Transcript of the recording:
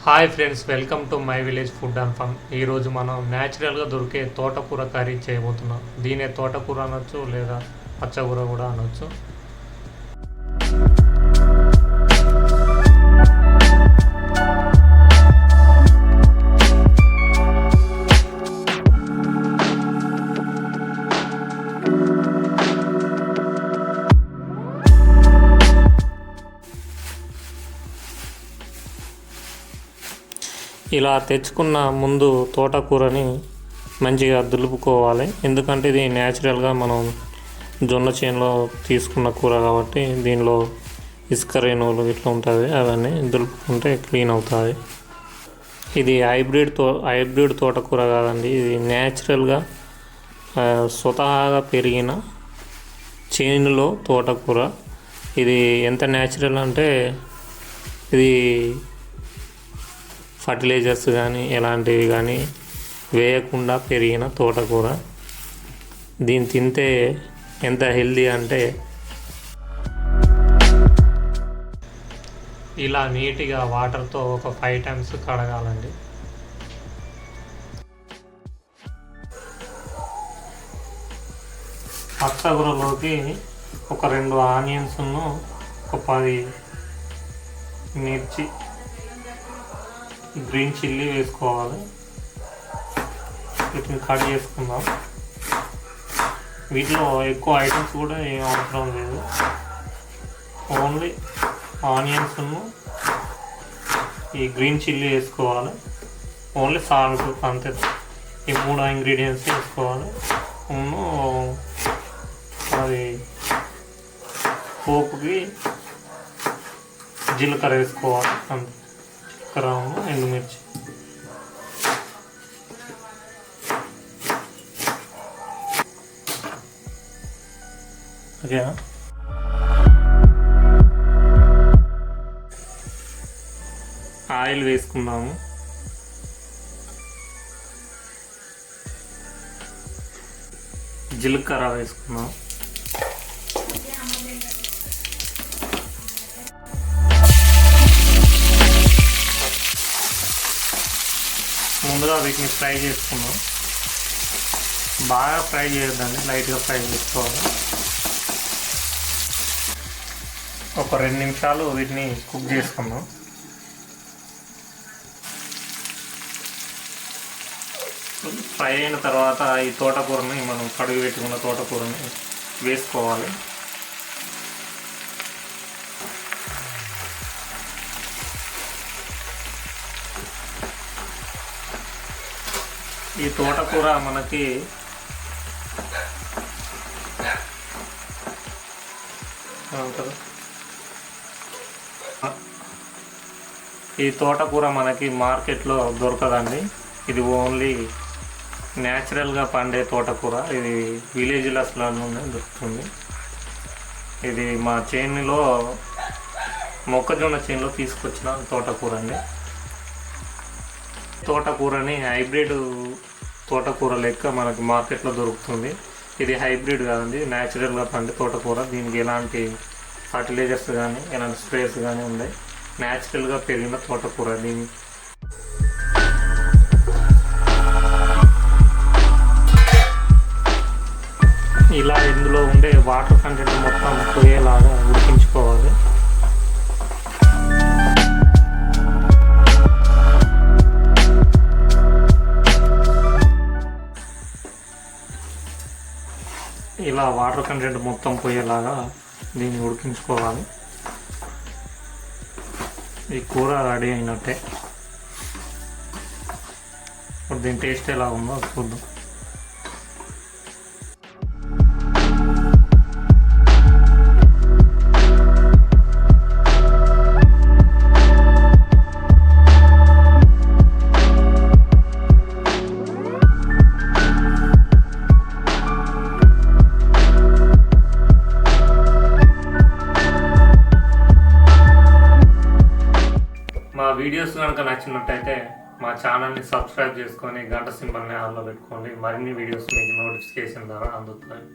Hi friends, welcome to my village food and fun. ఈరోజు మనం న్యాచురల్గా దొరికే తోటకూర కర్రీ చేయబోతున్నాం. దీనే తోటకూర అనొచ్చు లేదా పచ్చకూర కూడా అనొచ్చు. ఇలా తెచ్చుకున్న ముందు తోటకూరని మంచిగా దులుపుకోవాలి. ఎందుకంటే ఇది న్యాచురల్గా మనం జొన్న చేనులో తీసుకున్న కూర కాబట్టి దీనిలో ఇసుక రేణువులు ఇట్లా ఉంటుంది, అవన్నీ దులుపుకుంటే క్లీన్ అవుతుంది. ఇది హైబ్రిడ్ తోటకూర కాదండి, ఇది న్యాచురల్గా స్వతహాగా పెరిగిన చేనులో తోటకూర. ఇది ఎంత న్యాచురల్ అంటే ఇది ఫర్టిలైజర్స్ కానీ ఎలాంటివి కానీ వేయకుండా పెరిగిన తోటకూర. దీన్ని తింటే ఎంత హెల్దీ అంటే ఇలా నీట్గా వాటర్తో ఒక 5 times కడగాలండి. పచ్చకూరలోకి ఒక 2 ఆనియన్స్ను ఒక 10 మిర్చి, గ్రీన్ చిల్లీ వేసుకోవాలి. వీటిని కట్ చేసుకుందాం. వీటిలో ఎక్కువ ఐటమ్స్ కూడా ఏం అవసరం లేదు, ఓన్లీ ఆనియన్స్ను ఈ గ్రీన్ చిల్లీ వేసుకోవాలి. ఓన్లీ సాల్ట్ అంతే, ఈ 3 ఇంగ్రీడియంట్స్ వేసుకోవాలి. అది పోపుకి జీలకర్ర వేసుకోవాలి అంతే, ఎండుమిర్చి. ఓకేనా? ఆయిల్ వేసుకుందాము. జీలకర్ర వేసుకుందాం. ముందుగా వీటిని ఫ్రై చేసుకుందాం. బాగా ఫ్రై చేయొద్దండి, లైట్గా ఫ్రై చేసుకోవాలి. ఒక 2 నిమిషాలు వీటిని కుక్ చేసుకుందాం. ఫ్రై అయిన తర్వాత ఈ తోటకూరని మనం కడుగు పెట్టుకున్న తోటకూరని వేసుకోవాలి. ఈ తోటకూర మనకి మార్కెట్లో దొరకదండి. ఇది ఓన్లీ న్యాచురల్గా పండే తోటకూర. ఇది విలేజ్లలోనే దొరుకుతుంది. ఇది మా చేనులో మొక్కజొన్న చేనులో తీసుకొచ్చిన తోటకూర అండి. తోటకూరని హైబ్రిడ్ తోటకూర లెక్క మనకి మార్కెట్లో దొరుకుతుంది. ఇది హైబ్రిడ్ కాదండి, న్యాచురల్గా పండే తోటకూర. దీనికి ఎలాంటి ఫర్టిలైజర్స్ కానీ ఎలాంటి స్ప్రేస్ కానీ ఉన్నాయి. న్యాచురల్గా పెరిగిన తోటకూర. దీన్ని ఇలా ఇందులో ఉండే వాటర్ కంటెంట్ మొత్తం పోయేలాగా ఉడికించుకోవాలి. ఇలా వాటర్ కంటెంట్ మొత్తం పోయేలాగా దీన్ని ఉడికించుకోవాలి. ఈ కూర రెడీ అయినట్టే. ఇప్పుడు దీని టేస్ట్ ఎలా ఉందో చూద్దాం. మా వీడియోస్ కనుక నచ్చినట్టయితే మా ఛానల్ని సబ్స్క్రైబ్ చేసుకొని గంట సింబల్ని ఆన్లో పెట్టుకోండి. మరిన్ని వీడియోస్ మీకు నోటిఫికేషన్ ద్వారా అందుతాయి.